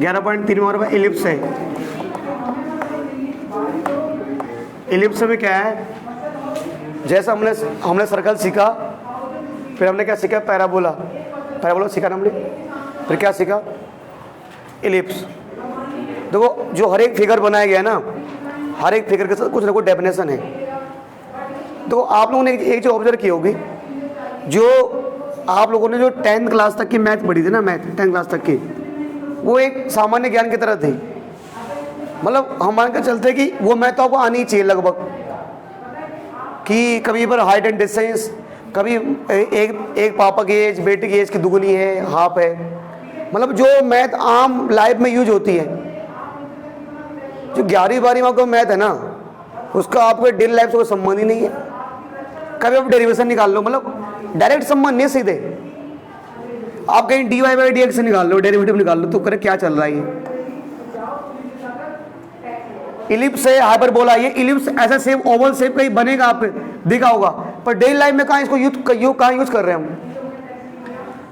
11.3 में हमारे पास इलिप्स है। इलिप्स में क्या है, जैसा हमने सर्कल सीखा, फिर हमने क्या सीखा, पैराबोला। पैराबोला सीखा ना हमने, फिर क्या सीखा, इलिप्स। देखो जो हर एक फिगर बनाया गया है ना, हर एक फिगर के साथ कुछ ना कुछ डेफिनेशन है। तो आप लोगों ने एक चीज ऑब्जर्व की होगी, जो आप लोगों ने जो 10th क्लास तक की मैथ पढ़ी थी ना, मैथ 10th क्लास तक की, वो एक सामान्य ज्ञान की तरह थी। मतलब हम मान कर चलते कि वो मैथ तो आपको आनी ही चाहिए लगभग, कि कभी पर हाइट एंड डिस्टेंस, कभी एक पापा की एज बेटे की एज की दुगुनी है, हाफ है। मतलब जो मैथ आम लाइफ में यूज होती है। जो 11वीं 12वीं में आपको मैथ है ना, उसका आपको डेली लाइफ से कोई संबंध ही नहीं है। कभी आप डेरिवेशन निकाल लो, मतलब डायरेक्ट संबंध नहीं, सीधे आप कहीं dy/dx निकाल लो, डेरिवेटिव निकाल लो, तो करे क्या चल रहा है ये। इलिप्स है, हाइपरबोला, ये इलिप्स ऐसा शेप, ओवल शेप कहीं बनेगा, आप देखा होगा, पर डेली लाइफ में कहाँ इसको यूज कर रहे हैं हम।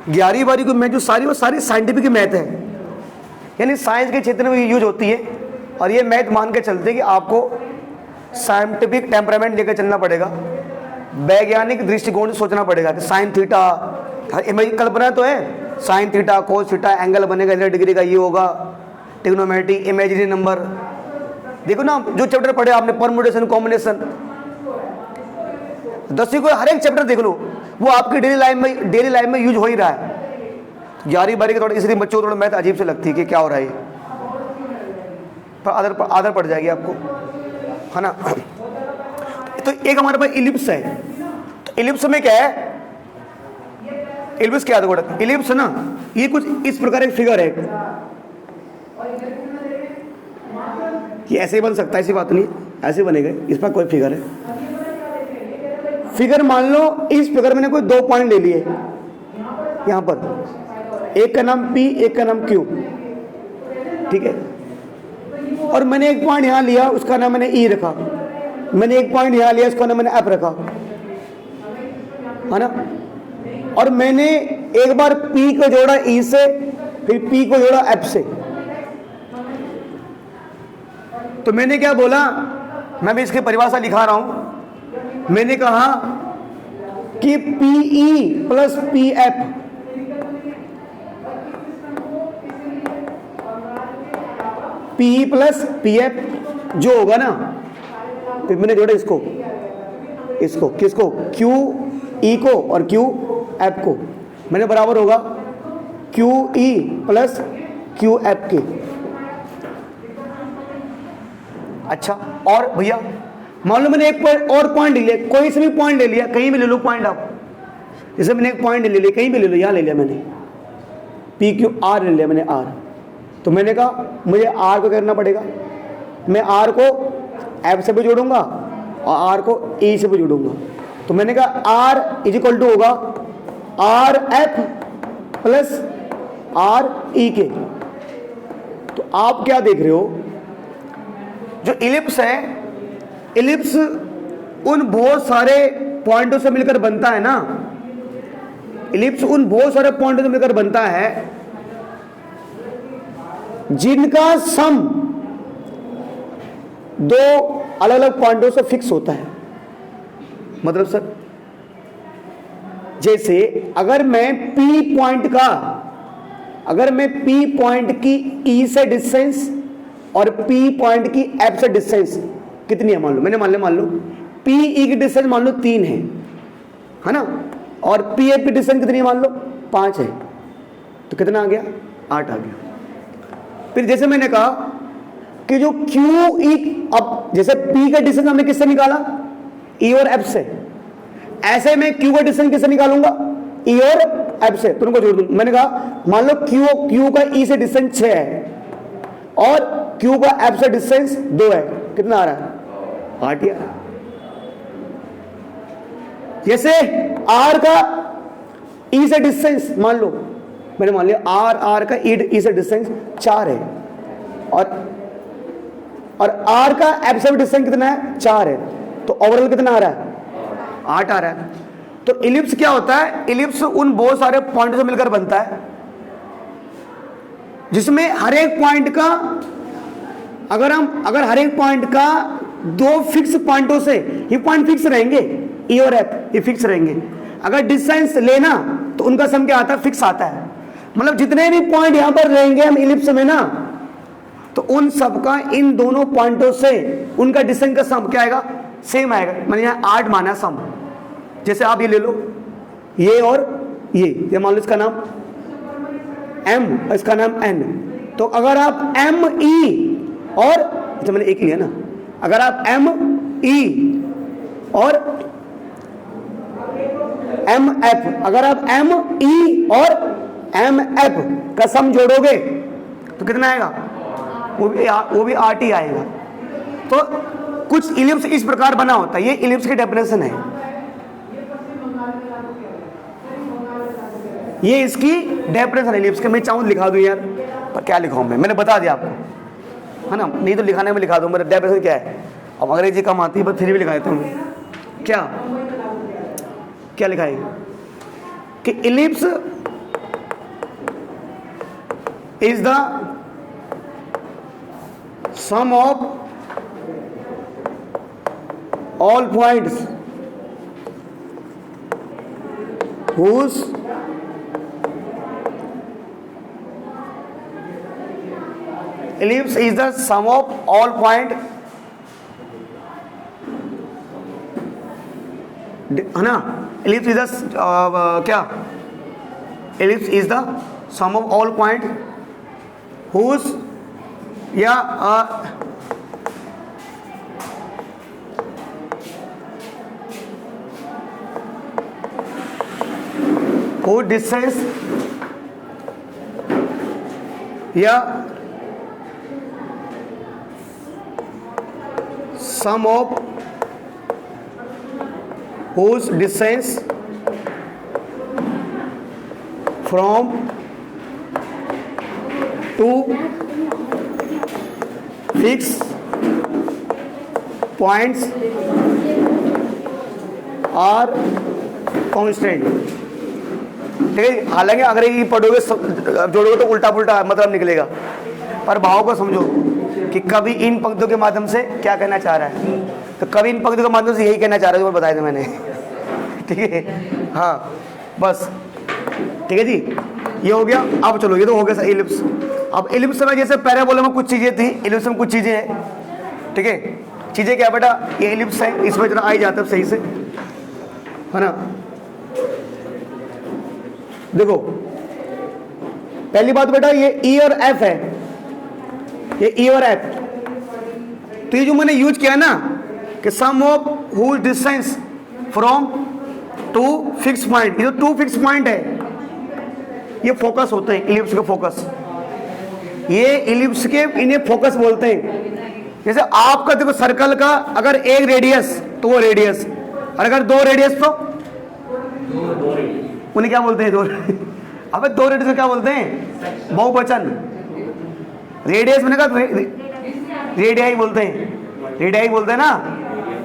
11वीं 12वीं की मैथ जो सारी, वो सारी साइंटिफिक मैथ है, यानी साइंस के क्षेत्र में यूज होती है। और ये मैथ मान के चलते हैं कि आपको साइंटिफिक टेम्परामेंट लेकर चलना पड़ेगा, वैज्ञानिक दृष्टिकोण से सोचना पड़ेगा कि साइन थीटा, कल्पना तो है, sine theta cos theta, angle बनेगा इतने डिग्री का, ये होगा, ट्रिग्नोमेट्री, इमेजिनरी नंबर। देखो ना जो चैप्टर पढ़े आपने, परम्यूटेशन, कॉम्बिनेशन, 10वीं को हर एक चैप्टर देख लो, वो आपकी डेली लाइफ में यूज हो ही रहा है। 11वीं 12वीं के थोड़ा, इसलिए बच्चों को थोड़ा मैथ अजीब से लगती है कि क्या हो रहा है, पर आदत पड़ जाएगी आपको, है ना। तो एक हमारे पास इलिप्स है। तो इलिप्स में क्या है, इलिप्स क्या है, इलिप्स ना, ये कुछ इस प्रकार एक फिगर है, कि ऐसे ही बन सकता है, ऐसी बात नहीं, ऐसे बनेगा, इस पर कोई फिगर है। फिगर मान लो, इस फिगर मैंने कोई 2 पॉइंट ले लिए यहां पर, एक का नाम P, एक का नाम Q, ठीक है। और मैंने एक पॉइंट यहां लिया, उसका नाम मैंने E रखा। मैंने एक पॉइंट यहां लिया, उसका नाम मैंने F रखा, है ना। और मैंने एक बार P को जोड़ा E से, फिर P को जोड़ा F से। तो मैंने क्या बोला, मैं भी इसकी परिभाषा लिखा रहा हूं। मैंने कहा कि PE plus PF PE plus PF जो होगा ना, फिर मैंने जोड़ा इसको किसको, QE को और QF को, मैंने बराबर होगा QE प्लस QF के। अच्छा, और भैया मान लो मैंने एक पॉइंट ले लिया, कोई से भी पॉइंट ले लिया, कहीं भी ले लो पॉइंट आप, जैसे मैंने एक पॉइंट ले लिया, कहीं भी ले लो, यहां ले लिया मैंने, PQR ले लिया मैंने, R। तो मैंने कहा मुझे R को करना पड़ेगा, मैं R को F से भी जोड़ूंगा और R को E से भी जोड़ूंगा। तो मैंने कहा R इज इक्वल टू होगा RF प्लस RE के। तो आप क्या देख रहे हो, जो इलिप्स है, इलिप्स उन बहुत सारे पॉइंटों से मिलकर बनता है ना, इलिप्स उन बहुत सारे पॉइंटों से मिलकर बनता है जिनका सम 2 अलग अलग पॉइंटों से फिक्स होता है। मतलब सर, जैसे अगर मैं P पॉइंट की E से डिस्टेंस और P पॉइंट की F से डिस्टेंस कितनी है, मान लो मैंने मान लो PE की डिस्टेंस मान लो 3 है ना, और PF की डिस्टेंस कितनी है, मान लो 5 है। तो कितना आ गया, 8 आ गया। फिर जैसे मैंने कहा कि जो QE, अब जैसे P का डिस्टेंस हमने किससे निकाला, E और F से, ऐसे मैं Q का डिस्टेंस किससे निकालूंगा, E और F से, तो उनको जोड़ दूं। मैंने कहा मान लो Q का E से डिस्टेंस 6 है और Q का F से डिस्टेंस 2 है, कितना आ रहा है, 8 ही आ रहा है। जैसे R का E से डिस्टेंस मान लो, मैंने मान लिया R का E से डिस्टेंस 4 है, और R का F से डिस्टेंस कितना है, 4 है, तो ओवरऑल कितना आ रहा है, 8 आ रहा है। तो इलिप्स क्या होता है, इलिप्स उन बहुत सारे पॉइंट से मिलकर बनता है जिसमें हर एक पॉइंट का अगर हर एक पॉइंट का दो फिक्स पॉइंटों से, ये पॉइंट फिक्स रहेंगे, ई और एफ ये फिक्स रहेंगे। अगर डिस्टेंस लेना तो उनका सम क्या आता है, फिक्स आता है। मतलब जितने भी पॉइंट यहां पर रहेंगे हम इलिप्स में ना, तो उन सबका इन दोनों पॉइंटों से उनका डिस्टेंस का सम क्या आएगा, सेम आएगा। मैंने यहाँ 8 माना सम। जैसे आप ये ले लो, ये और ये मान लो इसका नाम m, इसका नाम n। तो अगर आप m e और, अच्छा मैंने एक लिया ना, अगर आप m e और m f, अगर आप m e और m f का सम जोड़ोगे तो कितना आएगा, वो भी 8 ही आएगा। तो कुछ इलिप्स इस प्रकार बना होता है, ये इलिप्स की डेफिनेशन है, ये इसकी डेफिनेशन है इलिप्स के। मैं चाहूँ लिखा दूं यार, पर क्या लिखाऊं मैंने बता दिया आपको, है ना, नहीं तो लिखाने में लिखा दूं। मेरा डेफिनेशन क्या है, अब अंग्रेजी कम आती है पर फिर भी लिखा देता हूँ। क्या क्या लिखा है कि ellipse is the sum of all points whose ellipse is the sum of all point, है ना, ellipse is the क्या, ellipse is the sum of all point whose या whose distance या sum of whose distance from two fixed points are constant। ठीक है, हालांकि अगर ये पढ़ोगे जोड़ोगे तो उल्टा पुल्टा मतलब निकलेगा, पर भाव को समझो कि कभी इन पंक्तियों के माध्यम से क्या कहना चाह रहा है, तो कभी इन पंक्तियों के माध्यम से यही कहना चाह रहा है जो बताया था मैंने। ठीक है, हाँ बस ठीक है जी, ये हो गया। अब चलो, ये तो हो गया इलिप्स। अब इलिप्स में जैसे पैराबोला में कुछ चीज़ें थी, इलिप्स में कुछ चीज़ें हैं। ठीक है, चीज़ें क्या बेटा, ये इलिप्स है, इसमें जरा आ जाता है सही से, है ना। देखो पहली बात बेटा, ये ई और एफ है, ये ई और एफ। तो ये जो मैंने यूज किया ना कि sum of whose distance from two fix point, ये जो टू फिक्स पॉइंट है ये फोकस होते हैं, इलिप्स के फोकस, ये इलिप्स के इन्हें फोकस बोलते हैं। जैसे आपका देखो सर्कल का अगर एक रेडियस तो वो रेडियस, और अगर दो रेडियस तो उन्हें क्या बोलते हैं, दो। अबे दो रेडियस को क्या बोलते हैं, बहुवचन। रेडियस मैंने कहा रेडियाई बोलते हैं, रेडियाई बोलते हैं ना।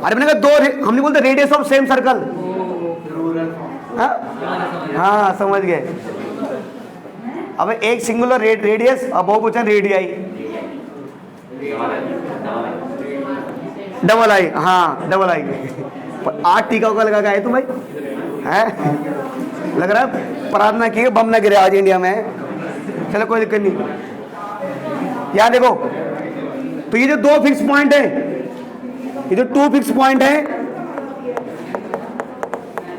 अरे मैंने कहा दो, हम नहीं बोलते रेडियस ऑफ सेम सर्कल। हाँ समझ गए। अब एक सिंगुलर रेडियस और बहुवचन रेडियाई, डबल आई, हाँ डबल आई। 8 टीका का लगा के आए तुम भाई, है लग रहा है प्रार्थना की बम ना गिरे आज इंडिया में। चलो कोई दिक्कत नहीं। याद देखो, तो ये जो दो फिक्स पॉइंट है, ये जो टू फिक्स पॉइंट है,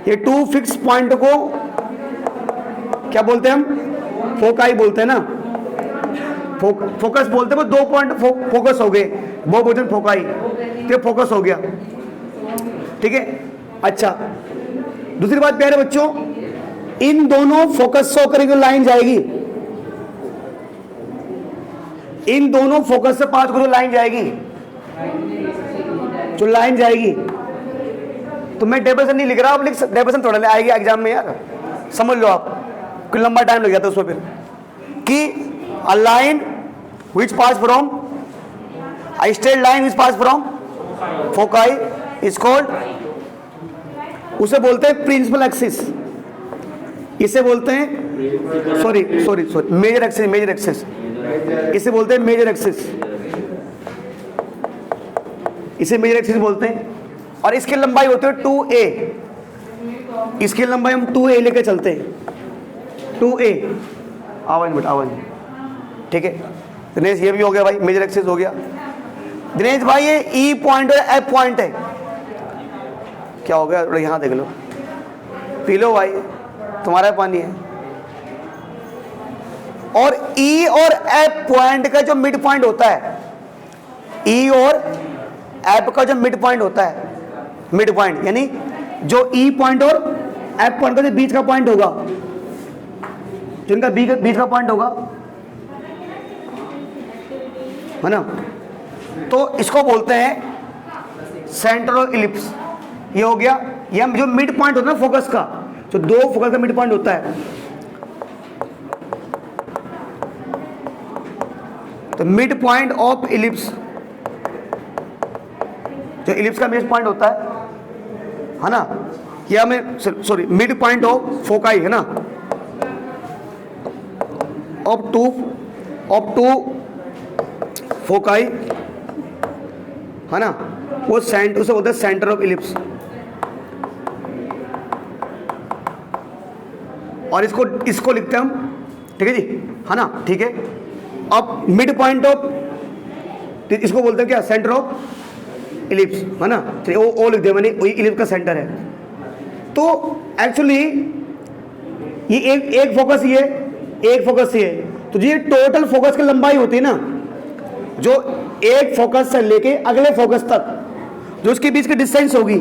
ये टू फिक्स पॉइंट को क्या बोलते हैं हम, फोकाई बोलते हैं ना, फोकस बोलते हैं। दो पॉइंट फोकस हो गए, बहुवचन फोकाई, तो फोकस हो गया। ठीक है, अच्छा दूसरी बात प्यारे बच्चों, इन दोनों फोकस से होकर जो लाइन जाएगी, इन दोनों फोकस से पास को जो लाइन जाएगी, जो लाइन जाएगी, तो मैं डेफिनेशन नहीं लिख रहा, आप लिख, डेफिनेशन थोड़ा ले आएगी एग्जाम में यार, समझ लो आप, कोई लंबा टाइम लग जाता है उसमें फिर, कि a line which pass from, a straight line which pass from foci is called, उसे बोलते हैं प्रिंसिपल एक्सिस। इसे बोलते हैं sorry sorry sorry major axis, major axis इसे बोलते हैं मेजर एक्सिस, इसे मेजर एक्सिस बोलते हैं। और इसकी लंबाई होती है 2a, इसकी लंबाई हम 2a लेके चलते हैं, 2a। आवाज बेटा आवाज, ठीक है दिनेश, ये भी हो गया भाई, मेजर एक्सिस हो गया। दिनेश भाई ये ई पॉइंट और एफ पॉइंट है, क्या हो गया, यहाँ देख लो, पी लो भाई, तुम्हारा पानी है। और ई और एफ पॉइंट का जो मिड पॉइंट होता है, ई और एफ का जो मिड पॉइंट होता है, मिड पॉइंट यानी जो ई पॉइंट और एफ पॉइंट का जो बीच का पॉइंट होगा, जो इनका बीच का पॉइंट होगा, है ना, तो इसको बोलते हैं सेंटर ऑफ इलिप्स। ये हो गया, ये जो मिड पॉइंट होता है ना फोकस का, जो दो फोकस का मिड पॉइंट होता है, तो मिड पॉइंट ऑफ इलिप्स, जो इलिप्स का मिड पॉइंट होता है ना, या में sorry mid point of foci है ना, ऑफ टू फोकाई है ना, वो सेंटर, उसे बोलते हैं सेंटर ऑफ इलिप्स। और इसको लिखते हैं हम, ठीक है जी, है ना, ठीक है। अब मिड पॉइंट ऑफ, इसको बोलते हैं क्या, सेंटर ऑफ इलिप्स, है ना, ओ लिख दिया मैंने, वही इलिप्स का सेंटर है। तो एक्चुअली ये एक फोकस ये, एक फोकस ये, तो ये टोटल फोकस की लंबाई होती है ना, जो एक फोकस से लेके अगले फोकस तक जो उसके बीच की डिस्टेंस होगी,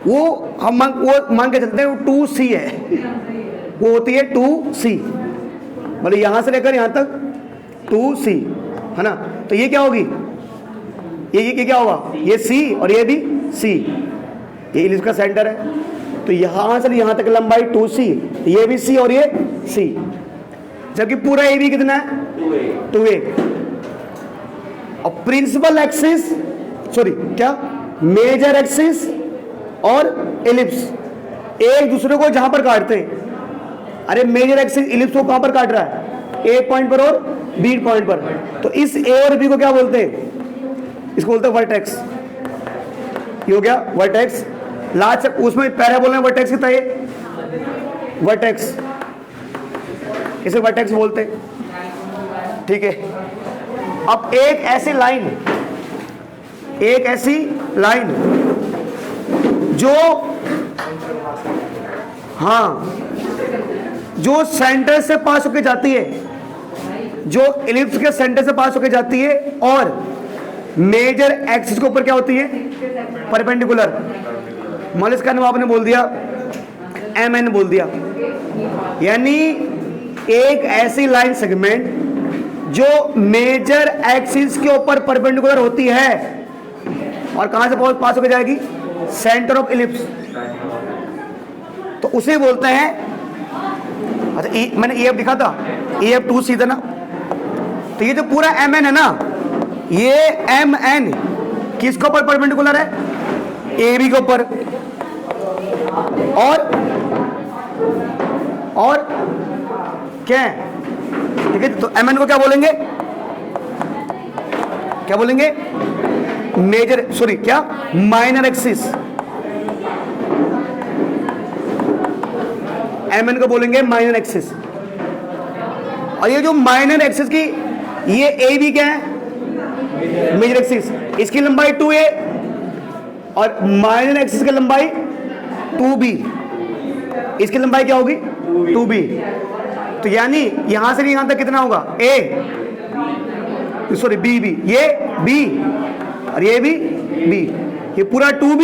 वो हम मान के चलते हैं वो 2c है, वो होती है 2c, मतलब यहां से लेकर यहां तक 2c, है ना। तो ये क्या होगी, ये क्या होगा, ये c और ये भी c, ये इलिप्स का सेंटर है, तो यहां से यहां तक लंबाई 2c, ये भी c और ये c, जबकि पूरा ए भी कितना है, 2a। और प्रिंसिपल एक्सिस, सॉरी क्या, मेजर एक्सिस और इलिप्स एक दूसरे को जहां पर काटते हैं, अरे मेजर एक्सिस इलिप्स को कहां पर काट रहा है, ए पॉइंट पर और बी पॉइंट पर, तो इस ए और बी को क्या बोलते हैं, इसको बोलते हैं वर्टेक्स। ये हो गया वर्टेक्स। लास्ट उसमें पैराबोला में वर्टेक्स कितना है, वर्टेक्स, इसे वर्टेक्स बोलते हैं, ठीक है। अब एक ऐसी लाइन जो, हाँ, जो सेंटर से पास होके जाती है, जो इलिप्स के सेंटर से पास होके जाती है और मेजर एक्सिस के ऊपर क्या होती है, परपेंडिकुलर। मान लो इसका नाम आपने बोल दिया MN बोल दिया, यानी एक ऐसी लाइन सेगमेंट जो मेजर एक्सिस के ऊपर परपेंडिकुलर होती है और कहां से पास होकर जाएगी, सेंटर ऑफ इलिप्स, तो उसे बोलते हैं, अच्छा मैंने EF लिखा था, EF 2c था ना, तो ये जो पूरा MN है ना, ये MN किसके ऊपर परपेंडिकुलर है, AB के ऊपर, और क्या है, ठीक है। तो MN को क्या बोलेंगे, मेजर, सॉरी क्या, माइनर एक्सिस, MN को बोलेंगे माइनर एक्सिस। और ये जो माइनर एक्सिस की, ये AB क्या है, मेजर एक्सिस, इसकी लंबाई 2a और माइनर एक्सिस की लंबाई 2b, इसकी लंबाई क्या होगी, 2b। तो यानी यहां से यहां तक कितना होगा, a, सॉरी b, ये b और ये भी b, ये पूरा 2b,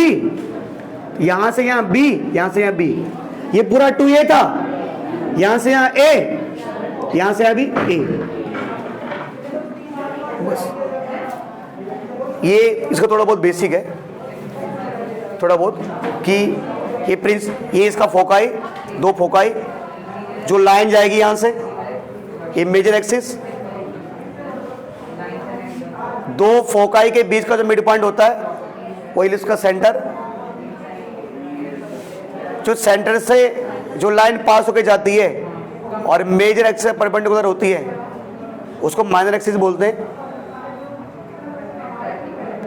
यहां से यहां b, यहां से यहां b, ये पूरा 2a था, यहां से यहां a, यहां से अभी a, बस। ये इसका थोड़ा बहुत बेसिक है, थोड़ा बहुत, कि ये इसका फोकाई, दो फोकाई, जो लाइन जाएगी यहां से, ये मेजर एक्सिस, दो फोकाई के बीच का जो मिड पॉइंट होता है वो इलिप्स का सेंटर, जो सेंटर से जो लाइन पास होके जाती है और मेजर एक्सिस से परपेंडिकुलर होती है उसको माइनर एक्सिस बोलते हैं,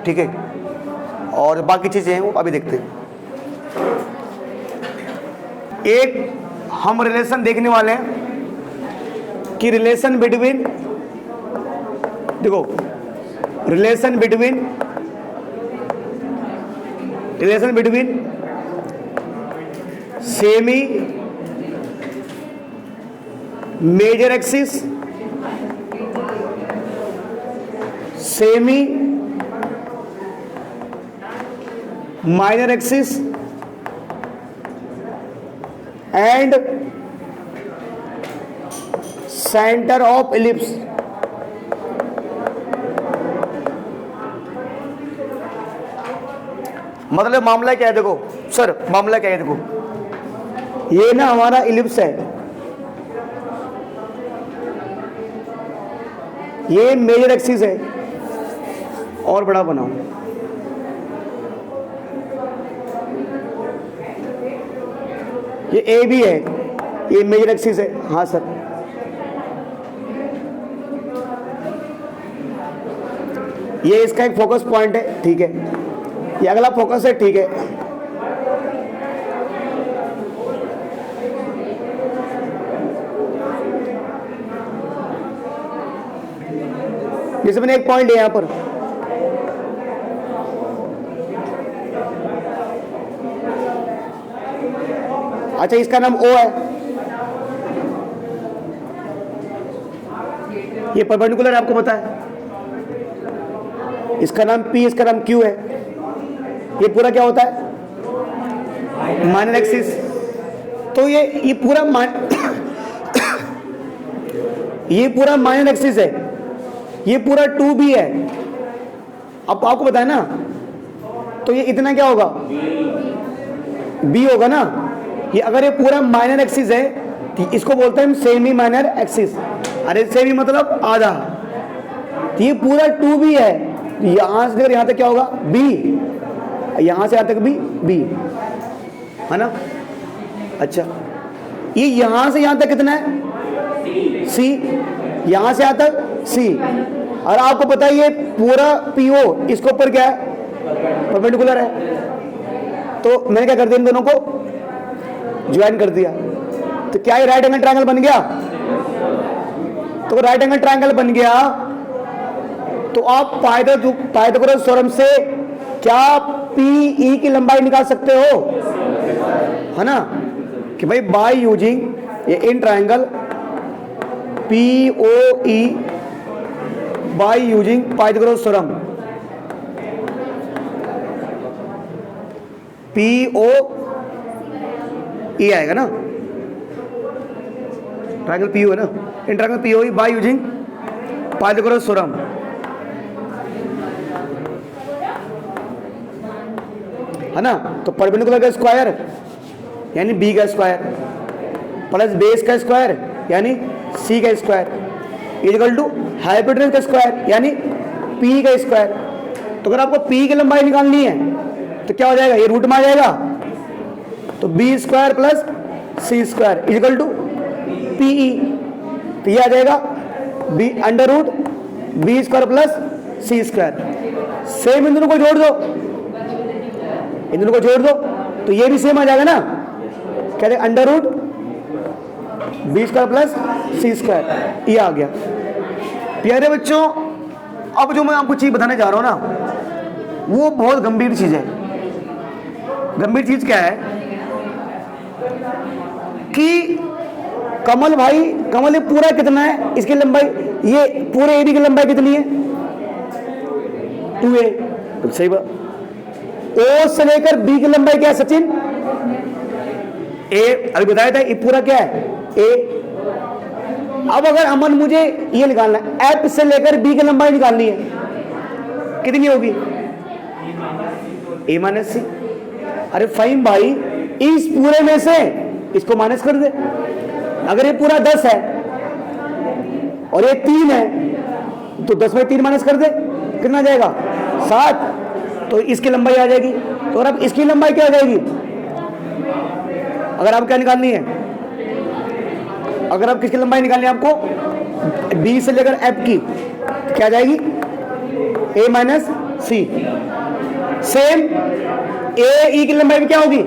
ठीक है। और बाकी चीजें हैं वो अभी देखते हैं। एक हम रिलेशन देखने वाले हैं कि रिलेशन बिटवीन, देखो relation between semi major axis, semi minor axis and centre of ellipse. मतलब मामला क्या है, देखो सर मामला क्या है, देखो ये ना हमारा इलिप्स है, ये मेजर एक्सिस है, और बड़ा बनाओ, ये ए भी है, ये मेजर एक्सिस है, हाँ सर। ये इसका एक फोकस पॉइंट है, ठीक है, ये अगला फोकस है, ठीक है। जैसे मैंने एक पॉइंट है यहां पर, अच्छा इसका नाम O है, ये परपेंडिकुलर आपको पता है, इसका नाम P, इसका नाम Q है। ये पूरा क्या होता है, माइनर एक्सिस। तो ये पूरा ये पूरा माइनर एक्सिस है, ये पूरा 2B है। अब आपको बताया ना, तो ये इतना क्या होगा, B होगा ना। ये अगर ये पूरा माइनर एक्सिस है तो इसको बोलते हैं हम सेमी माइनर एक्सिस। अरे सेमी मतलब आधा, तो ये पूरा 2B है, यहां से यहां तक क्या होगा B, यहां से यहां तक भी B है ना। अच्छा ये यहां से यहां तक कितना है C, यहां से यहां तक C। और आपको पता है ये पूरा PO इसके ऊपर क्या है, परपेंडिकुलर है। तो मैंने क्या कर दिया, इन दोनों को ज्वाइन कर दिया, तो क्या ये राइट एंगल ट्रायंगल बन गया। तो राइट एंगल ट्रायंगल बन गया तो आप पाइथागोरस थ्योरम से क्या PE की लंबाई निकाल सकते हो, है ना, कि भाई बाय यूजिंग ये in triangle POE by using Pythagoras theorem, POE आएगा ना, ट्रायंगल PO है ना, in triangle POE by using Pythagoras theorem, है ना। तो परपेंडिकुलर का स्क्वायर यानी B का स्क्वायर प्लस बेस का स्क्वायर यानी C का स्क्वायर इक्वल टू हाइपोटेनस का स्क्वायर यानी P का स्क्वायर। तो अगर आपको P की लंबाई निकालनी है तो क्या हो जाएगा, ये रूट में आ जाएगा, तो B square plus C square equal to PE। तो ये आ जाएगा B under root B square plus C square. Same इन दोनों को जोड़ दो, इन दोनों को जोड़ दो तो ये भी सेम आ जाएगा ना, क्या है under root B square plus C square, ये आ गया। प्यारे बच्चों अब जो मैं आपको चीज बताने जा रहा हूं ना वो बहुत गंभीर चीज है। गंभीर चीज क्या है कि कमल भाई, कमल ये पूरा कितना है, इसकी लंबाई, ये पूरे एबी की लंबाई कितनी है 2a। तो सही बात, O से लेकर B की लंबाई क्या है सचिन, A, अभी बताया था ये पूरा क्या है A। अब अगर अमन मुझे ये निकालना है F से लेकर B की लंबाई निकालनी है, कितनी होगी A माइनस C। अरे फाइन भाई इस पूरे में से इसको माइनस कर दे, अगर ये पूरा 10 है और ये 3 है तो 10 में 3 माइनस कर दे, कितना आ जाएगा 7, तो इसकी लंबाई आ जाएगी। तो अब इसकी लंबाई क्या आ जाएगी, अगर आप क्या निकालनी है अगर आप किसकी लंबाई निकालनी है आपको, बी से लेकर एफ की, तो क्या जाएगी ए माइनस सी। सेम ए ई की लंबाई भी क्या होगी,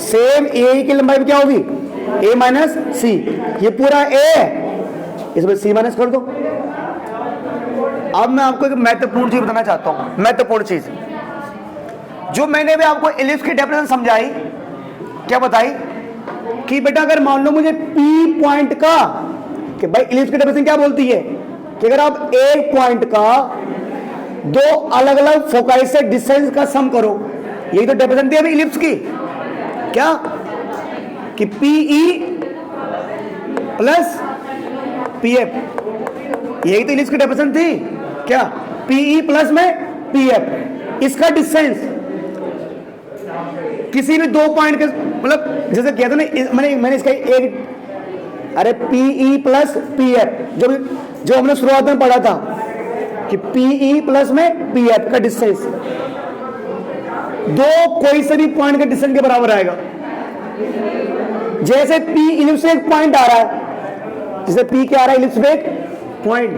सेम ए ई की लंबाई भी क्या होगी, ए माइनस सी। ये पूरा ए है, इसमें सी माइनस कर दो। अब मैं आपको एक महत्वपूर्ण चीज बताना चाहता हूं, महत्वपूर्ण चीज जो मैंने भी आपको इलिप्स की डेफिनेशन समझाई, क्या बताई कि बेटा अगर मान लो मुझे पी पॉइंट का, कि भाई इलिप्स की डेफिनेशन क्या बोलती है कि अगर आप एक पॉइंट का दो अलग अलग फोकाई से डिस्टेंस का सम करो, यही तो डेफिनेशन थी अभी इलिप्स की, क्या कि P E plus P F, यही तो इलिप्स की डेफिनेशन थी, क्या पी ई प्लस में पी एफ, इसका डिस्टेंस किसी भी दो पॉइंट के, मतलब जैसे कहते ना मैंने इसका एक, अरे P E plus P F, जो हमने शुरुआत में पढ़ा था कि पी ई प्लस में पी एफ का डिस्टेंस दो कोई से भी पॉइंट के डिस्टेंस के बराबर आएगा। जैसे पी इलिप्स से एक पॉइंट आ रहा है, जैसे पी क्या आ रहा है इलिप्स पे एक पॉइंट,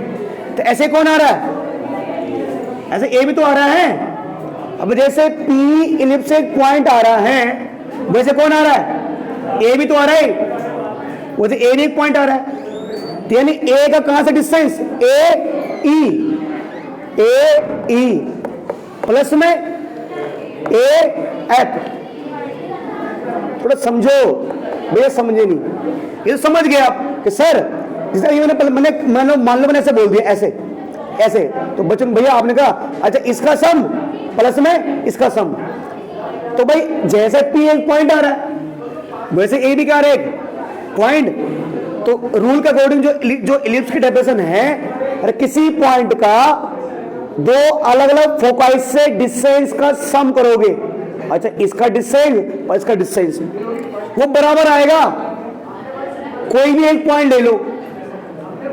तो ऐसे कौन आ रहा है, ऐसे ए भी तो आ रहा है। अब जैसे पी इलिप्स से एक पॉइंट आ रहा है, वैसे कौन आ रहा है, ए भी तो आ रहा है, वैसे ए भी एक पॉइंट आ रहा है। तो यानी ए का कहां से डिस्टेंस, ए ई प्लस में ए एफ। थोड़ा समझो भैया, समझे नहीं, ये समझ गए आप कि सर जैसे मैंने मान लो मैंने ऐसे बोल दिया, ऐसे ऐसे, तो बच्चों भैया आपने कहा अच्छा इसका सम प्लस में इसका सम, तो भाई जैसे पी एक पॉइंट आ रहा है वैसे ए भी क्या आ रहा है एक पॉइंट। तो रूल के अकॉर्डिंग जो इलिप्स की डेफिनेशन है, अरे किसी पॉइंट का दो अलग अलग फोकाई से डिस्टेंस का सम करोगे, अच्छा इसका डिस्टेंस और इसका डिस्टेंस वो बराबर आएगा। कोई भी एक पॉइंट ले लो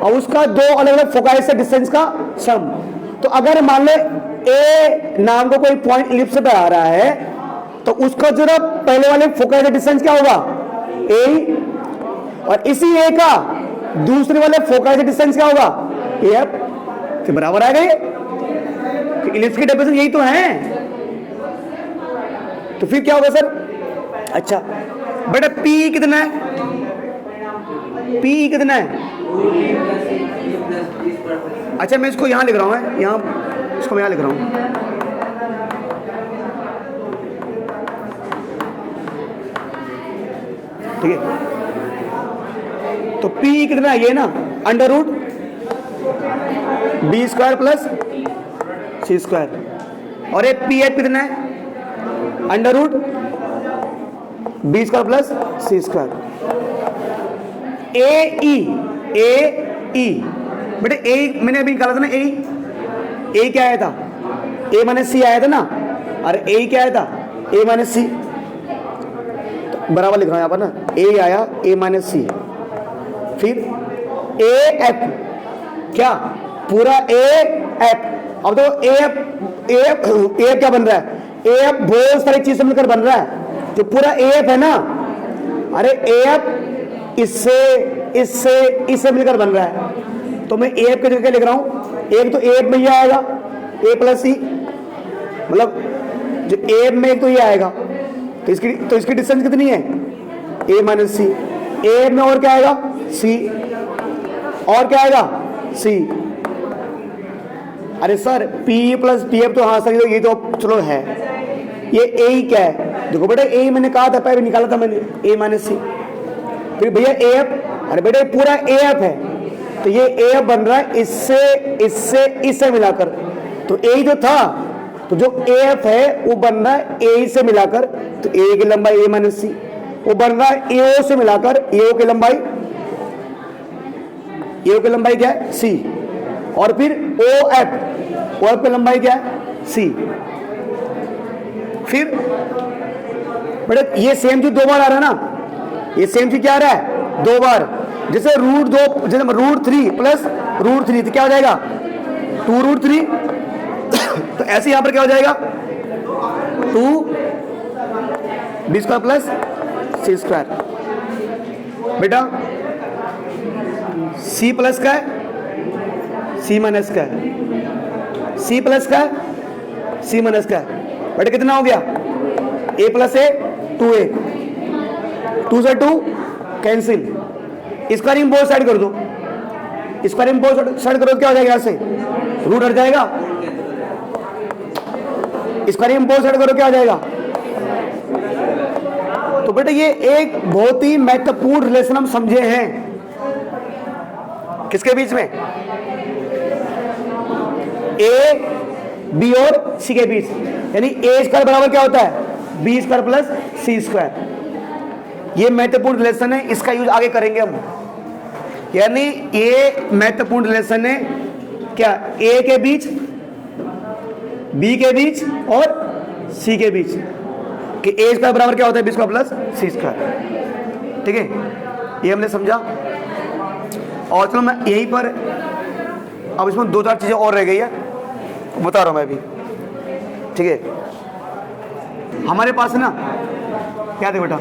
और उसका दो अलग अलग फोकाई से डिस्टेंस का सम। तो अगर मान ले ए नाम का कोई पॉइंट इलिप्स पे आ रहा है, तो उसका जो पहले वाले फोकाई से डिस्टेंस क्या होगा ए, और इसी ए का दूसरे वाले फोकाई से डिस्टेंस क्या होगा ए एफ के बराबर आएगा। ये इलिप्स की डेफिनेशन यही तो है। तो फिर क्या होगा सर, अच्छा बेटा पी कितना है, पी कितना है, अच्छा मैं इसको यहां लिख रहा हूं, यहां इसको मैं यहां लिख रहा हूं, ठीक है। तो पी कितना है, ये ना under root B square plus C square, और ये पी एच कितना है under root B square plus C square. A E बेटे ए मैंने अभी निकाला था ना, ए क्या आया था, ए माइनस सी आया था ना, अरे ए क्या आया था ए माइनस सी, तो बराबर लिख रहा हूं यहां पर ना, ए आया ए माइनस सी, फिर ए एफ क्या पूरा ए एफ। अब तो ए एफ क्या बन रहा है, ए एफ बहुत सारी चीज से मिलकर बन रहा है, जो पूरा ए एफ है ना, अरे ए एफ इससे मिलकर बन रहा है। तो मैं ए एफ की जगह लिख रहा हूं, एक तो ए एफ में ये आएगा ए प्लस सी, मतलब जो ए एफ में एक तो ये आएगा, तो इसकी डिस्टेंस कितनी है ए माइनस सी, ए एफ में और क्या आएगा सी, और क्या आएगा सी। अरे sir P plus P F तो हाँ सर ये तो चलो है, ये ए ही क्या है, देखो बेटा ए मैंने कहा था पहले निकाला था मैंने ए माइनस सी, फिर भैया ए एफ, अरे बेटा पूरा ए एफ है, तो ये ए एफ बन रहा है इससे मिलाकर, तो ए ही जो था, तो जो ए एफ है वो बन रहा है ए से मिलाकर, तो ए की लंबाई ए माइनस सी, वो बन रहा है ए ओ से मिलाकर ए ओ की लंबाई क्या है सी, और फिर ओ एफ की लंबाई क्या है सी। फिर बेटा ये सेम चीज दो बार आ रहा है ना, ये सेम चीज क्या आ रहा है दो बार, जैसे रूट 3 प्लस रूट 3 तो क्या हो जाएगा 2 रूट 3, तो ऐसे यहां पर क्या हो जाएगा 2 B square plus C square. बेटा सी प्लस का है, सी माइनस का है, सी प्लस का है, सी माइनस का है। बेटा कितना हो गया, ए प्लस ए 2a, 2 से 2 कैंसिल, इसका रिंग बोथ साइड कर दो, इसका रिंग बोथ साइड करो, क्या हो जाएगा, यहाँ से रूट हट जाएगा, इसका रिंग बोथ साइड करो, क्या हो जाएगा। तो बेटा ये एक बहुत ही महत्वपूर्ण रिलेशन हम समझे हैं, किसके बीच में, ए बी और सी के बीच, यानी ए स्क्वायर बराबर क्या होता है, B square plus C square. ये महत्वपूर्ण रिलेशन है, इसका यूज आगे करेंगे हम। यानी ये महत्वपूर्ण रिलेशन है क्या, ए के बीच, बी के बीच और सी के बीच, कि ए स्क्वायर बराबर क्या होता है, B square plus C square. ठीक है, ये हमने समझा। और चलो मैं यहीं पर, अब इसमें 2-4 चीजें और रह गई है, बता रहा हूं मैं भी। ठीक है, हमारे पास ना क्या थे बेटा,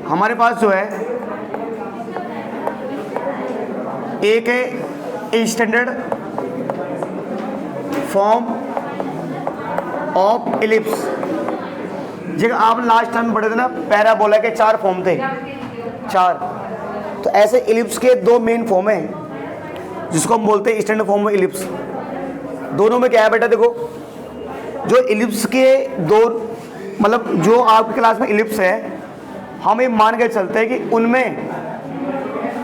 हमारे पास जो है एक है स्टैंडर्ड फॉर्म ऑफ एलिप्स, जगह आप लास्ट टाइम पढ़े थे ना, पैराबोला के 4 फॉर्म थे, 4। तो ऐसे एलिप्स के 2 मेन फॉर्म हैं, जिसको हम बोलते हैं स्टैंडर्ड फॉर्म ऑफ एलिप्स। दोनों में क्या है बेटा, देखो जो एलिप्स के 2, मतलब जो आपकी क्लास में एलिप्स है, हम ये मान के चलते हैं कि उनमें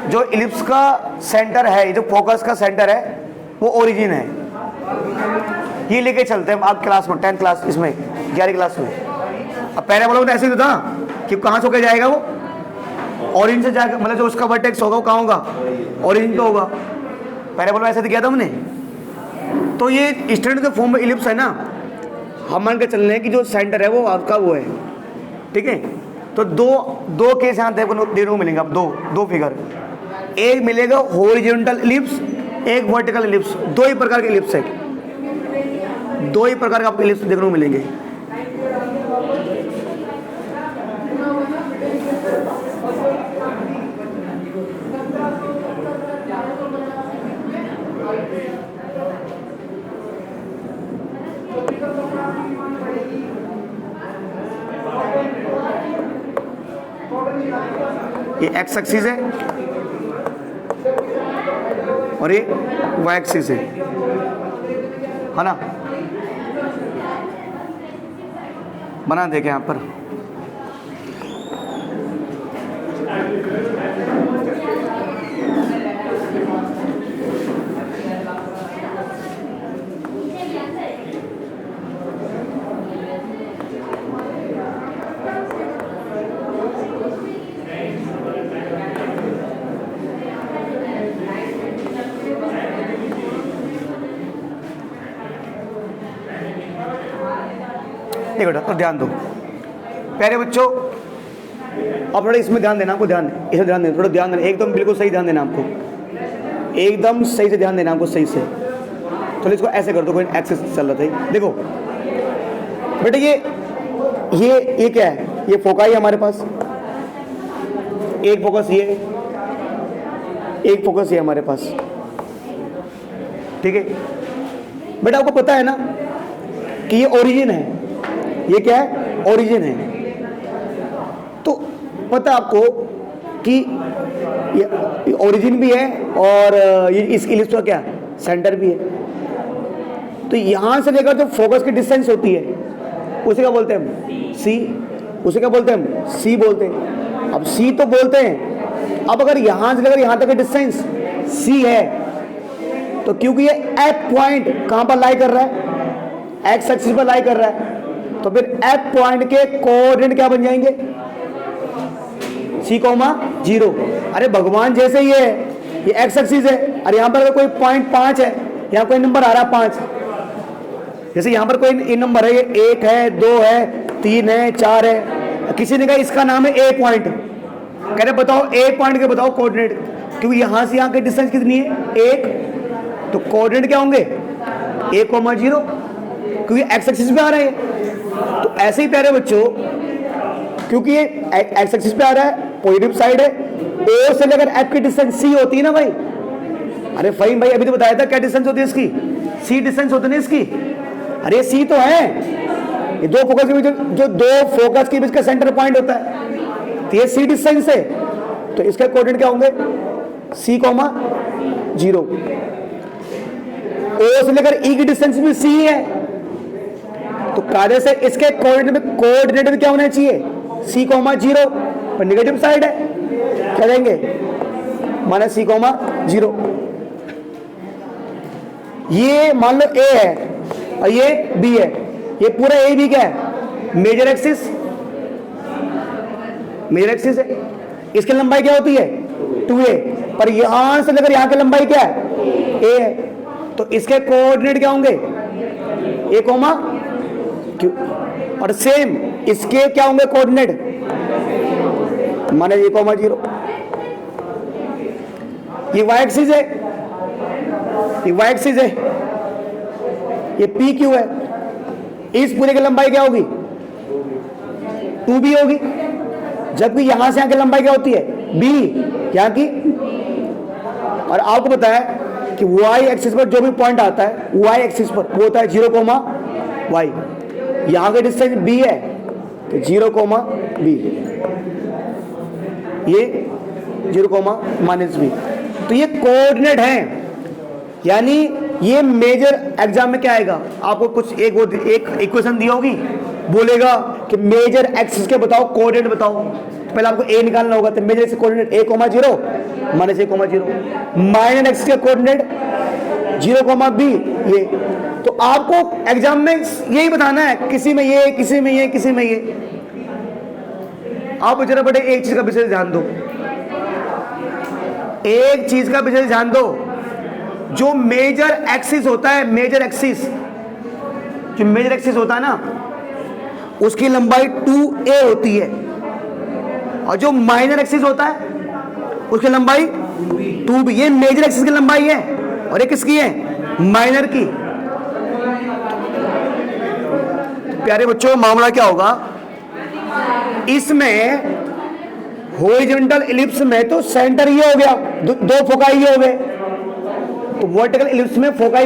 जो एलिप्स का सेंटर है, जो फोकस का सेंटर है, वो ओरिजिन है। ये लेके चलते हैं हम आपकी क्लास में, 10th क्लास, इसमें 11वीं क्लास में। अब पैराबोला में तो ऐसे ही था कि कहाँ से होकर जाएगा, वो ओरिजिन से जाएगा, मतलब जो उसका वर्टेक्स होगा वो कहाँ होगा, ओरिजिन पे होगा। पैराबोला में ऐसे तो किया था हमने। तो ये स्टैंडर्ड के फॉर्म में एलिप्स है ना, हम मान के चल रहे हैं कि जो सेंटर है वो आपका वो है। ठीक है, तो दो केस यहाँ देखने को मिलेंगे, अब दो फिगर, एक मिलेगा हॉरिजॉन्टल एलिप्स, एक वर्टिकल एलिप्स। 2 ही प्रकार के एलिप्स है, 2 ही प्रकार के आपको एलिप्स देखने को मिलेंगे। ये एक्स एक्सिस है और ये वाई एक्सिस है ना, बना देखे यहाँ पर। बेटा तो ध्यान दो प्यारे बच्चों, अब थोड़ा इसमें ध्यान देना, आपको इसमें ध्यान देना, थोड़ा ध्यान देना, एकदम बिल्कुल सही ध्यान देना आपको, एकदम सही से ध्यान देना आपको, सही से। तो इसको ऐसे कर दो, कोई एक्सेस चल रहा था। देखो बेटा ये क्या है, ये फोकाई हमारे पास, एक फोकस ये, एक फोकस ये हमारे पास। ठीक है बेटा, आपको पता है ना कि ये ओरिजिन है, ये क्या है, ओरिजिन है। तो पता आपको कि ये ओरिजिन भी है और ये इस एलिप्स का क्या सेंटर भी है। तो यहां से लेकर जो फोकस की डिस्टेंस होती है उसे क्या बोलते हैं हम, सी। उसे क्या बोलते हैं हम, सी बोलते हैं। अब सी तो बोलते हैं, अब अगर यहां से लेकर यहां तक की डिस्टेंस सी है, तो क्योंकि ये एफ पॉइंट कहां पर लाई कर रहा है, एक्स एक्सिस पर लाई कर रहा है, तो फिर एफ पॉइंट के कोऑर्डिनेट क्या बन जाएंगे, c,0। अरे भगवान जैसे ही है, ये एक्स एक्सिस है, और यहाँ पर अगर कोई पॉइंट 5 है, यहाँ कोई नंबर आ रहा 5, जैसे यहाँ पर कोई नंबर है, ये 1 है, 2 है, 3 है, 4 है, किसी ने कहा इसका नाम है ए पॉइंट, कह रहे बताओ ए पॉइंट के बताओ कोऑर्डिनेट, क्योंकि यहाँ से यहाँ की डिस्टेंस कितनी है 1, तो कोऑर्डिनेट क्या होंगे 1,0, क्योंकि एक्स एक्सिस पे आ रहे हैं। तो ऐसे ही प्यारे बच्चों, क्योंकि ये एक्स एक्सिस पे आ रहा है, पॉजिटिव साइड है, ओ से लेकर एफ की डिस्टेंस सी होती है ना भाई। अरे फहीम भाई अभी तो बताया था क्या डिस्टेंस होती है इसकी, सी डिस्टेंस होती है ना इसकी। अरे सी तो है, ये दो फोकस के बीच जो दो फोकस के बीच का सेंटर पॉइंट होता है, तो ये सी डिस्टेंस है, तो इसके कोऑर्डिनेट क्या होंगे, सी कॉमा 0। ओ से लेकर ई की डिस्टेंस भी सी है, तो कार्य से इसके कोऑर्डिनेट में क्या होना चाहिए, सी कॉमा 0, पर नेगेटिव साइड है, क्या देंगे माना सी कॉमा 0। ये मान लो ए है और ये बी है, ये पूरा ए बी क्या है, मेजर एक्सिस, मेजर एक्सिस है। इसकी लंबाई क्या होती है 2a, पर यहां से लेकर यहां की लंबाई क्या है a है, तो इसके कोऑर्डिनेट क्या होंगे a कोमा q, और सेम इसके क्या होंगे कोऑर्डिनेट माने a कोमा 0। ये y एक्सिस है, ये y एक्सिस है, ये पी क्यू है, इस पूरे की लंबाई क्या होगी 2b होगी, जबकि यहां से यहां की लंबाई क्या होती है b यहां की। और आपको पता है कि y एक्सिस पर जो भी पॉइंट आता है y एक्सिस पर वो होता है 0 कोमा y, यहां का डिस्टेंस b है तो 0 कोमा b, ये 0 कोमा माइनस b, तो ये कोऑर्डिनेट है। यानी ये मेजर एग्जाम में क्या आएगा, आपको कुछ एक इक्वेशन दी होगी, बोलेगा कि मेजर एक्सिस के बताओ कोऑर्डिनेट बताओ, तो पहले आपको ए निकालना होगा, तो major axis coordinate a comma 0 minus a comma 0, minor axis का कोऑर्डिनेट 0 कोमा b, ये। तो आपको एग्जाम में यही बताना है, किसी में ये, किसी में ये, किसी में ये। आप जरा बड़े एक चीज का विशेष ध्यान दो, एक चीज का विशेष ध्यान दो, जो मेजर एक्सिस होता है, मेजर एक्सिस, जो मेजर एक्सिस होता है ना उसकी लंबाई 2a होती है, और जो माइनर एक्सिस होता है उसकी लंबाई 2b। ये मेजर एक्सिस की लंबाई है और ये किसकी है, माइनर की। प्यारे बच्चों मामला क्या होगा, इसमें हॉरिजॉन्टल इलिप्स में तो सेंटर ये हो गया, दो फोकाई ये हो गए, तो वर्टिकल इलिप्स में फोकाई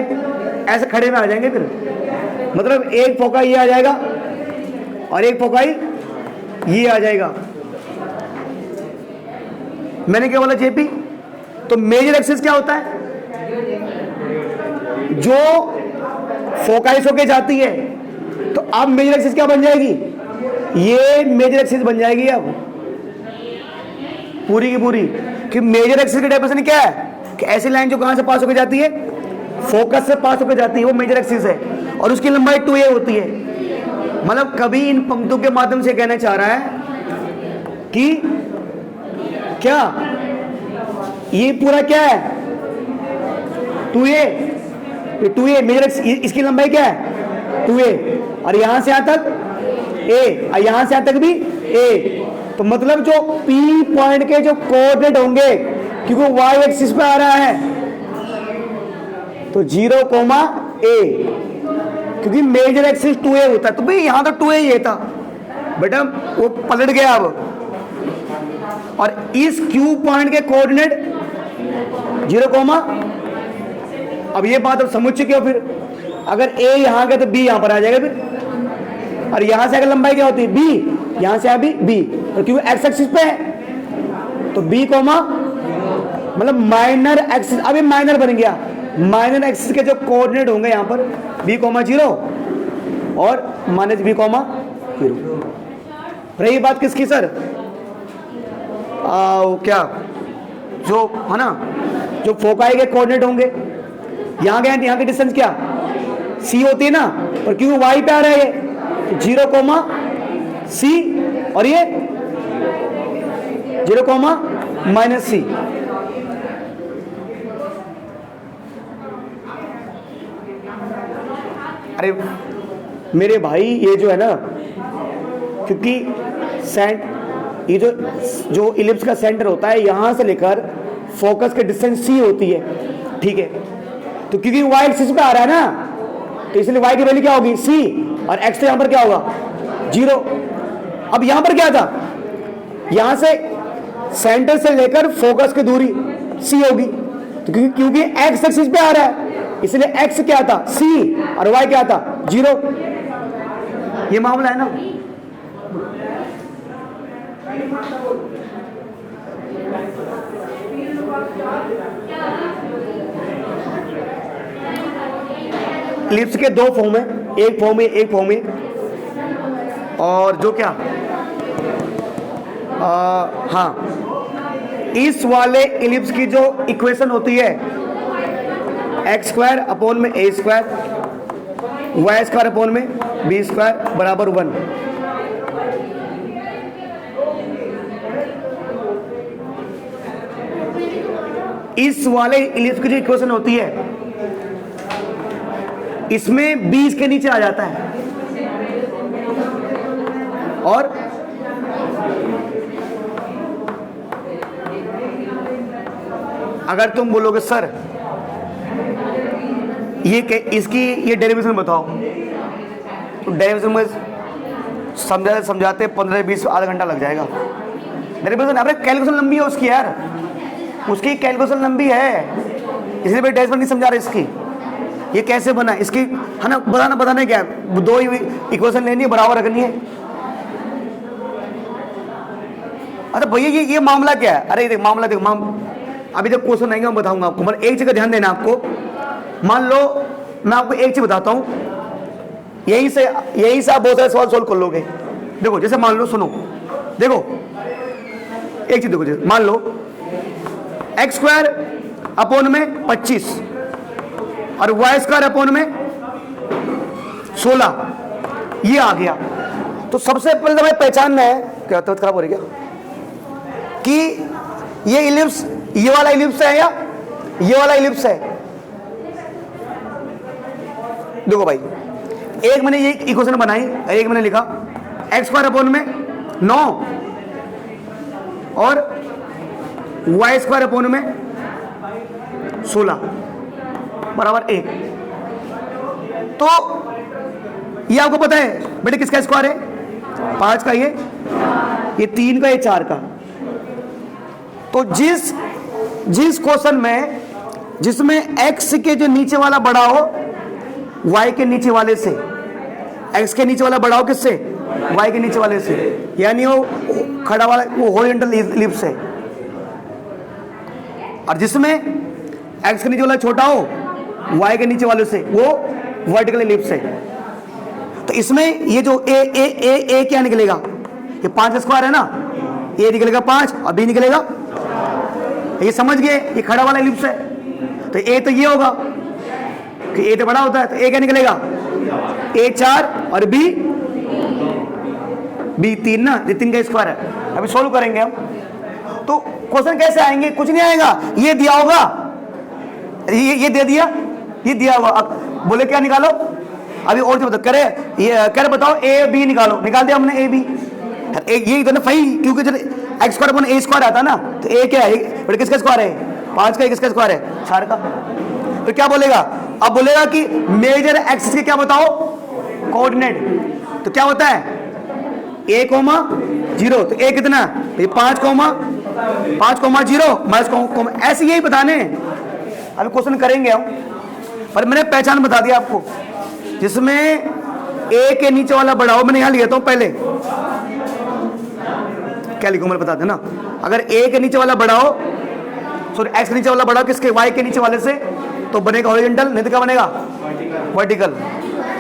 ऐसे खड़े में आ जाएंगे, फिर मतलब एक फोकाई ये आ जाएगा और एक फोकाई ये आ जाएगा। मैंने क्या बोला जेपी, तो मेजर एक्सिस क्या होता है, जो फोकाइस होके जाती है, तो अब मेजर एक्सिस क्या बन जाएगी, ये मेजर एक्सिस बन जाएगी अब पूरी की पूरी। कि मेजर एक्सिस की डेफिनेशन क्या है कि ऐसी लाइन जो कहां से पास होकर जाती है, फोकस से पास होकर जाती है, वो मेजर एक्सिस है, और उसकी लंबाई 2a होती है। मतलब कभी इन पंक्तियों के माध्यम से कहना चाह रहा है कि क्या ये पूरा क्या है 2a, 2a मेजर एक्सिस, इसकी लंबाई क्या है 2a, और यहां से यहां तक a, और यहां से यहां तक भी a। तो मतलब जो P पॉइंट के जो कोऑर्डिनेट होंगे, क्योंकि y एक्सिस पे आ रहा है, तो 0 कोमा a, क्योंकि मेजर एक्सिस 2a होता है, तो भाई यहां तो 2a ये था बेटा, वो पलट गया अब, और इस Q पॉइंट के कोऑर्डिनेट 0 कोमा। अब ये बात अब समझ चुके हो, फिर अगर a यहां गया तो b यहां पर आ जाएगा फिर, और यहां से अगर लंबाई क्या होती है b, यहां से अभी b, और क्योंकि x एक्सिस पे है तो b कोमा, मतलब माइनर एक्सिस, अभी माइनर बन गया, माइनर एक्सिस के जो कोऑर्डिनेट होंगे यहां पर b कोमा 0 और माइनस b कोमा 0। रही बात किसकी सर, क्या जो है ना, जो फोकाई के कोऑर्डिनेट होंगे, यहां गए, यहां की डिस्टेंस क्या c होती है ना, और क्योंकि y पे आ रहा है ये 0 कोमा c, और ये 0 कोमा माइनस c। अरे मेरे भाई ये जो है ना, क्योंकि ये जो इलिप्स का सेंटर होता है, यहां से लेकर फोकस के डिस्टेंस c होती है, ठीक है। तो क्योंकि y एक्सिस पे आ रहा है ना, तो इसलिए y की वैल्यू क्या होगी c, और x तो यहां पर क्या होगा 0। अब यहां पर क्या था, यहां से सेंटर से लेकर फोकस की दूरी सी होगी, तो क्योंकि एक्स एक्सिस पे आ रहा है इसलिए एक्स क्या था सी और वाई क्या था 0। ये मामला है ना। इलिप्स के दो फॉर्म है, एक फॉर्म है एक फॉर्म है। और जो क्या हाँ, इस वाले इलिप्स की जो इक्वेशन होती है एक्स स्क्वायर अपॉन में ए स्क्वायर वाई स्क्वायर अपॉन में बी स्क्वायर बराबर 1। इस वाले इलिप्स की जो इक्वेशन होती है इसमें 20 के नीचे आ जाता है और अगर तुम बोलोगे सर ये इसकी ये डेरिवेशन बताओ, तो डेरिवेशन में समझाते 15-20 आधा घंटा लग जाएगा। डेरिवेशन अरे कैलकुलेशन लंबी है उसकी यार, उसकी कैलकुलेशन लंबी है, इसलिए मैं डेरिवेशन नहीं समझा रहा इसकी। ये कैसे बना इसकी है ना, बताना क्या है, दो इक्वेशन लेनी है बराबर रखनी है। अच्छा भैया ये मामला क्या है? अरे देख मामला देख अभी जब क्वेश्चन आएंगे मैं बताऊंगा आपको, मतलब एक जगह ध्यान देना आपको। मान लो मैं आपको एक चीज बताता हूं, यहीं से आप बहुत सारे सवाल सोल्व कर लोगे। देखो जैसे मान लो, सुनो देखो एक चीज देखो, जैसे मान लो एक्स स्क्वायर अपॉन में 25 और वाई स्क्वायर अपॉन में 16 ये आ गया। तो सबसे पहले तो हमें पहचानना है, क्या तबियत खराब हो रही क्या, कि ये इलिप्स ये वाला इलिप्स है या ये वाला इलिप्स है। देखो भाई, एक मैंने ये इक्वेशन बनाई, एक मैंने लिखा एक्स स्क्वायर अपॉन में 9 और वाई स्क्वायर अपॉन में 16 बराबर 1। तो ये आपको पता है बेटे किसका स्क्वायर है, 5 का ये 3 का ये 4 का। तो जिस क्वेश्चन में जिसमें x के जो नीचे वाला बड़ा हो y के नीचे वाले से, x के नीचे वाला बड़ा हो किससे, y के नीचे वाले से, यानी वो खड़ा वाला वो हॉरिजॉन्टल इलिप्स है। और जिसमें x के नीचे वाला छोटा हो y के नीचे वाले से वो वर्टिकल इलिप्स है। तो इसमें ये जो ए क्या निकलेगा, ये 5 का स्क्वायर है ना, ए निकलेगा 5 और बी निकलेगा, ये समझ गए, ये खड़ा वाला इलिप्स है। तो ए तो ये होगा कि ए तो बड़ा होता है, तो ए क्या निकलेगा ए 4 और बी 3 ना, ये 3 का स्क्वायर है। अभी सोल्व करेंगे हम। तो क्वेश्चन कैसे आएंगे, कुछ नहीं आएगा, ये दिया होगा, ये दे दिया, ये दिया होगा, अब बोले क्या निकालो, अभी और जो बताओ करे बताओ ए बी निकालो, निकाल दिया हमने ए बी। ये इतना सही, क्योंकि जब एक्स स्क्वायर अपॉन ए स्क्वायर आता ना, तो ए क्या है, बट किसका स्क्वायर है, 5 का, किसका स्क्वायर है 4 का। तो क्या बोलेगा, अब बोलेगा कि मेजर एक्सिस के क्या बताओ कोऑर्डिनेट। तो क्या होता है a, 0, तो a कितना, ये 5, 0 माइनस ऐसे यही बताने। अभी क्वेश्चन करेंगे हम, पर मैंने पहचान बता दिया आपको, जिसमें a के नीचे वाला बड़ा हो, मैंने यहां लिखता हूं पहले, क्या लिखूं मैं बता देना। अगर a के नीचे वाला बड़ा हो, सॉरी x के नीचे वाला बड़ा हो किसके, y के नीचे वाले से, तो बनेगा हॉरिजॉन्टल, नहीं तो क्या बनेगा वर्टिकल।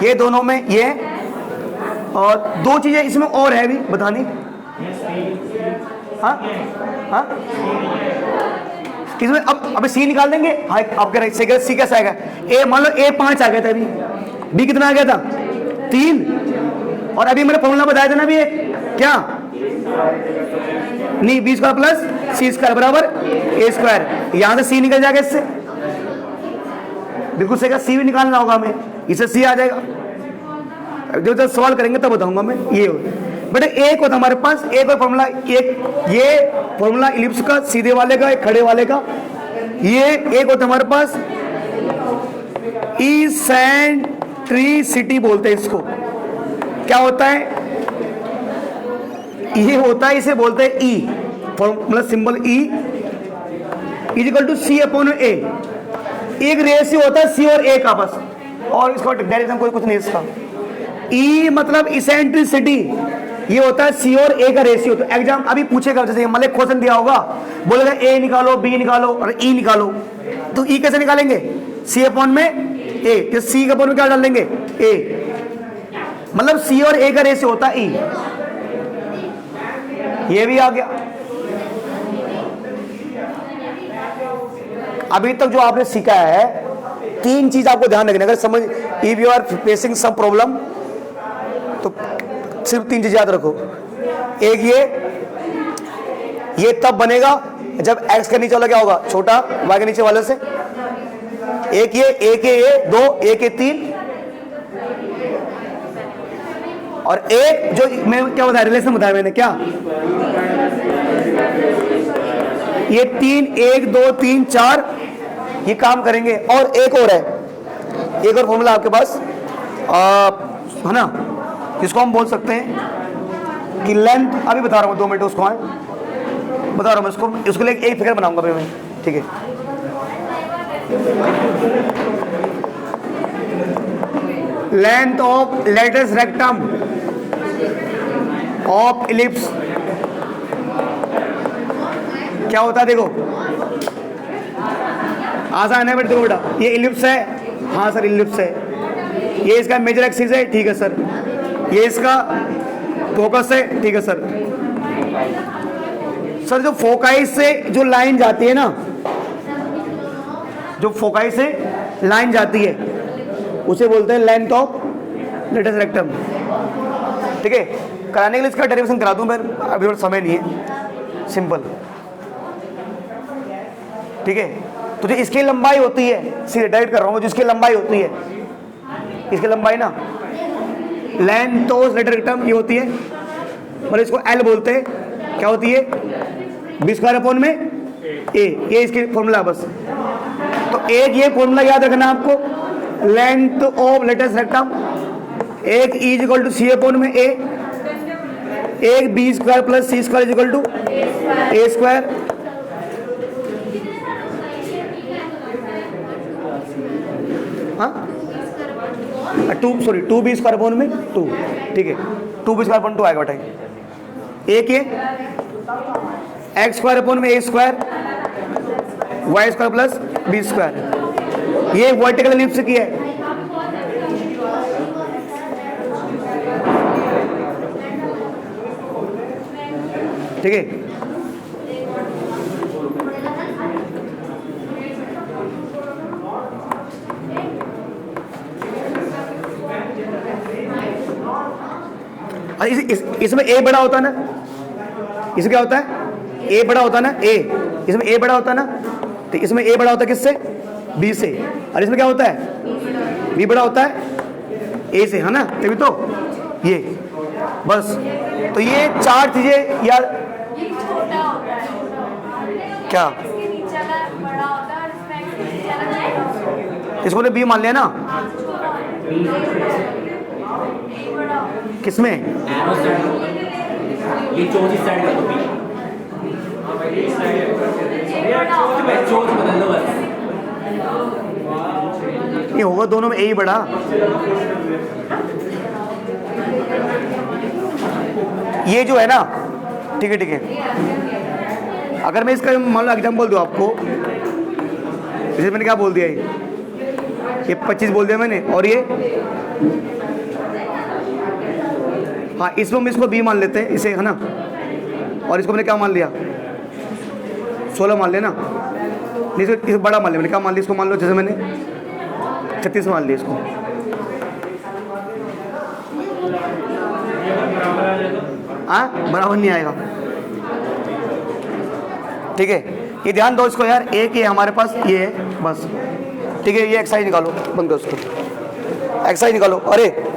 ये दोनों में ये, और दो चीजें इसमें और है भी बतानी। हाँ हाँ इसमें अब सी निकाल देंगे। हाँ आप कह रहे हैं सी कैसा आएगा, ए मान लो ए 5 आ गया था अभी, बी कितना आ गया था 3, और अभी मैंने फॉर्मूला बताया था ना अभी क्या, नहीं B square plus C square बराबर ए स्क्वायर। यहां से सी निकल जाएगा, इससे बिल्कुल सही, सी भी निकालना होगा हमें, इससे सी आ जाएगा। जब सवाल करेंगे तब बताऊंगा मैं। ये बेटे एक होता हमारे पास, एक और फॉर्मूला, एक ये फॉर्मूला इलिप्स का सीधे वाले का, एक खड़े वाले का। ये एक होता हमारे पास इसेंट्रिसिटी बोलते हैं इसको। क्या होता है, ये होता है, इसे बोलते हैं E, formula symbol E is equal to C upon A। एक रेशियो होता है C और A का बस, और इसका डायरेक्शन कोई कुछ नहीं इसका। E मतलब इसेंट्रिसिटी, ये होता है C और A का रेशियो। तो एग्जाम अभी पूछेगा, जैसे मतलब क्वेश्चन दिया होगा, बोलेगा A निकालो, B निकालो और E निकालो, तो E कैसे निकालेंगे? C अपॉन में A, तो C के अपॉन में क्या डाल देंगे? A, मतलब C और A का रेशियो होता है E। ये भी आ गया। अभी तक जो आपने सीखा है, तीन चीज आपको ध्यान रखना, अगर समझ if you are facing some problem तो सिर्फ तीन चीज याद रखो। एक ये तब बनेगा जब x के नीचे वाला क्या होगा? छोटा, y के नीचे वाले से। एक ये दो, एक ये तीन, और एक जो मैं क्या बताया, रिलेशन बताया मैंने, क्या ये तीन, 1 2 3 4 ये काम करेंगे। और एक और है, एक और फॉर्मूला आपके पास है ना, जिसको हम बोल सकते हैं कि लेंथ, अभी बता रहा हूँ 2 मिनट उसको, बता रहा हूँ मैं इसको लेके एक फिगर बनाऊंगा मैं, ठीक है। Length of latus rectum of ellipse क्या होता है? देखो आसान है बेटा, बेटा ये इलिप्स है, हाँ सर इलिप्स है, ये इसका मेजर एक्सिस है, ठीक है सर, ये इसका फोकस है, ठीक है सर। सर जो फोकाई से जो लाइन जाती है ना, जो फोकाई से लाइन जाती है उसे बोलते हैं लेंथ ऑफ लेटस रेक्टम, ठीक है। कराने के लिए इसका डेरिवेशन करा दूं मैं, अभी थोड़ा समय नहीं है, सिंपल, ठीक है। तो जो इसकी लंबाई होती है, सीधे डायरेक्ट कर रहा हूं, जो इसकी लंबाई होती है, इसकी लंबाई ना लेंथ ऑफ लेटस रेक्टम ये होती है, मतलब इसको L बोलते हैं, क्या होती है? बी स्क्वायर अपॉन में A, ये इसकी फॉर्मूला बस। तो एक ये फॉर्मूला याद रखना आपको, लेंथ ऑफ लेटस रेक्टम, एक E is equal to C upon में A, एक B square plus C square is equal to A square. हाँ 2 बी स्क्वायर अपॉन में 2, ठीक है, 2 बी स्क्वायर अपॉन 2 आएगा बताइए। एक ये एक्स स्क्वायर अपॉन में A square, Y square plus B square, ये वर्टिकल एलिप्स की है। ठीक है, इसमें A बड़ा होता है ना, इसमें क्या होता है? A बड़ा होता है ना, A, इसमें A बड़ा होता है ना, तो इसमें A बड़ा होता है किससे? B से, और इसमें क्या होता है? B बड़ा होता है A से, है ना, तभी तो ये बस। तो ये चार चीजें यार, क्या इसको ने B मान लिया ना, किसमें? ये चोच इस साइड कर दो, चोच बदल दो बस। ये होगा दोनों में A ही बड़ा। ये जो है ना, ठीक है ठीक है, अगर मैं इसका मान लो एग्जाम्पल दूं आपको, जैसे मैंने क्या बोल दिया, ये 25 बोल दिया मैंने, और ये हाँ, इसमें हम इसको B मान लेते हैं, इसे, है ना, और इसको मैंने क्या मान लिया? 16 मान लिया ना, नहीं इसको बड़ा मान लिया मैंने, क्या मान लिया इसको? मान लो जैसे मैंने 36 मान लिया इसको। हाँ बराबर नहीं आएगा, ठीक है। ये ध्यान दो इसको यार, एक ये हमारे पास ये है बस, ठीक है। ये एक्सरसाइज निकालो, बंद करो उसको, एक्सरसाइज निकालो। अरे